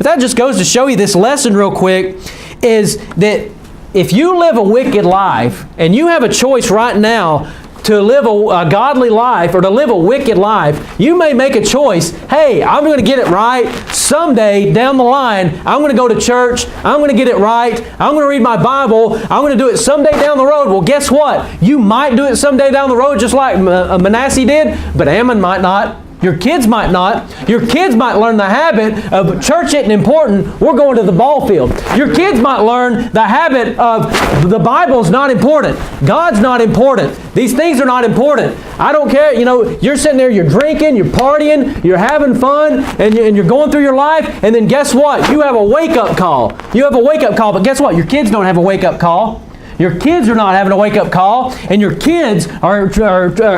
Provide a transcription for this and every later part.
But that just goes to show you this lesson real quick, is that if you live a wicked life, and you have a choice right now to live a godly life or to live a wicked life, you may make a choice. Hey, I'm going to get it right. Someday down the line, I'm going to go to church. I'm going to get it right. I'm going to read my Bible. I'm going to do it someday down the road. Well, guess what? You might do it someday down the road just like Manasseh did, but Ammon might not. Your kids might not. Your kids might learn the habit of church isn't important, we're going to the ball field. Your kids might learn the habit of the Bible's not important. God's not important. These things are not important. I don't care. You know, you're sitting there, you're drinking, you're partying, you're having fun, and you're going through your life, and then guess what? You have a wake-up call. You have a wake-up call, but guess what? Your kids don't have a wake-up call. Your kids are not having a wake-up call, and your kids are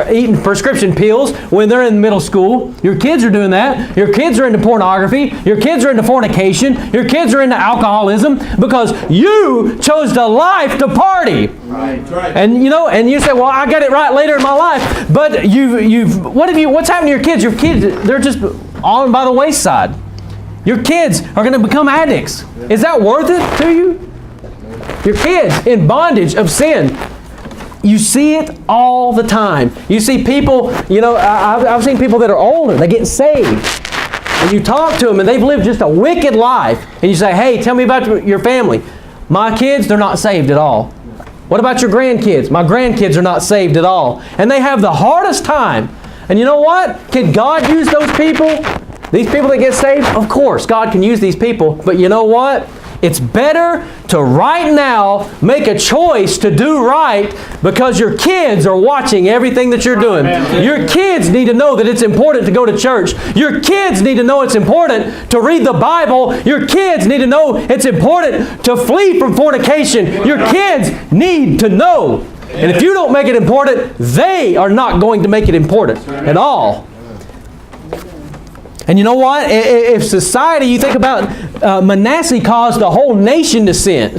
eating prescription pills when they're in middle school. Your kids are doing that. Your kids are into pornography. Your kids are into fornication. Your kids are into alcoholism because you chose the life to party. Right. And you say, "Well, I got it right later in my life." But what's happened to your kids? Your kids, they're just on by the wayside. Your kids are going to become addicts. Is that worth it to you? Your kids in bondage of sin. You see it all the time. You see people, I've seen people that are older, they get saved. And you talk to them and they've lived just a wicked life. And you say, "Hey, tell me about your family." My kids, they're not saved at all. What about your grandkids? My grandkids are not saved at all. And they have the hardest time. And you know what? Can God use those people? These people that get saved? Of course, God can use these people. But you know what? It's better to right now make a choice to do right because your kids are watching everything that you're doing. Your kids need to know that it's important to go to church. Your kids need to know it's important to read the Bible. Your kids need to know it's important to flee from fornication. Your kids need to know. And if you don't make it important, they are not going to make it important at all. And you know what? If society, you think about Manasseh caused the whole nation to sin.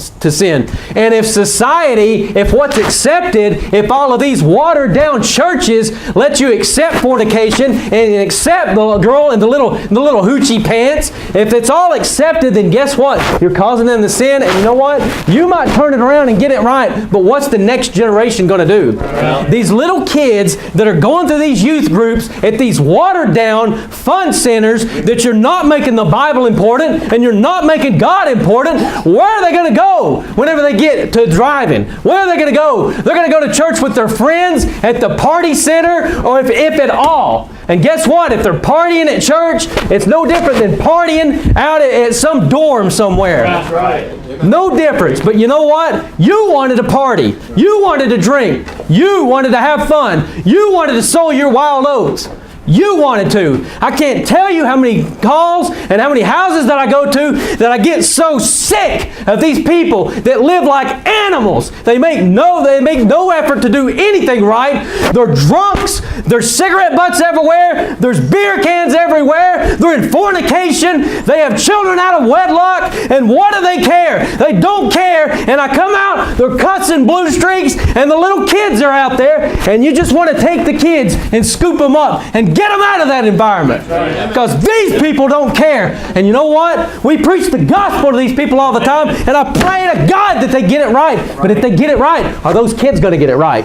And if society, if what's accepted, if all of these watered down churches let you accept fornication and accept the girl in the little hoochie pants, if it's all accepted, then guess what? You're causing them to sin. And you know what? You might turn it around and get it right, but what's the next generation going to do? Well, these little kids that are going through these youth groups at these watered down fun centers that you're not making the Bible important and you're not making God important, where are they going to go whenever they get to driving? Where are they going to go? They're going to go to church with their friends at the party center, or if at all. And guess what? If they're partying at church, it's no different than partying out at some dorm somewhere. That's right. No difference. But you know what? You wanted to party. You wanted to drink. You wanted to have fun. You wanted to sow your wild oats. You wanted to. I can't tell you how many calls and how many houses that I go to that I get so sick of these people that live like animals. They make no effort to do anything right. They're drunks. There's cigarette butts everywhere. There's beer cans everywhere. They're in fornication. They have children out of wedlock. And what do they care? They don't care. And I come out, they're cussing blue streaks, and the little kids are out there, and you just want to take the kids and scoop them up and get them out of that environment. Because these people don't care. And you know what? We preach the gospel to these people all the time, and I pray to God that they get it right. But if they get it right, are those kids going to get it right?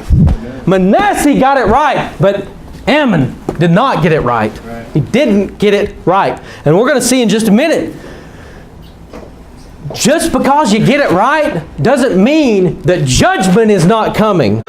Manasseh got it right, but Ammon did not get it right. He didn't get it right. And we're going to see in just a minute. Just because you get it right doesn't mean that judgment is not coming.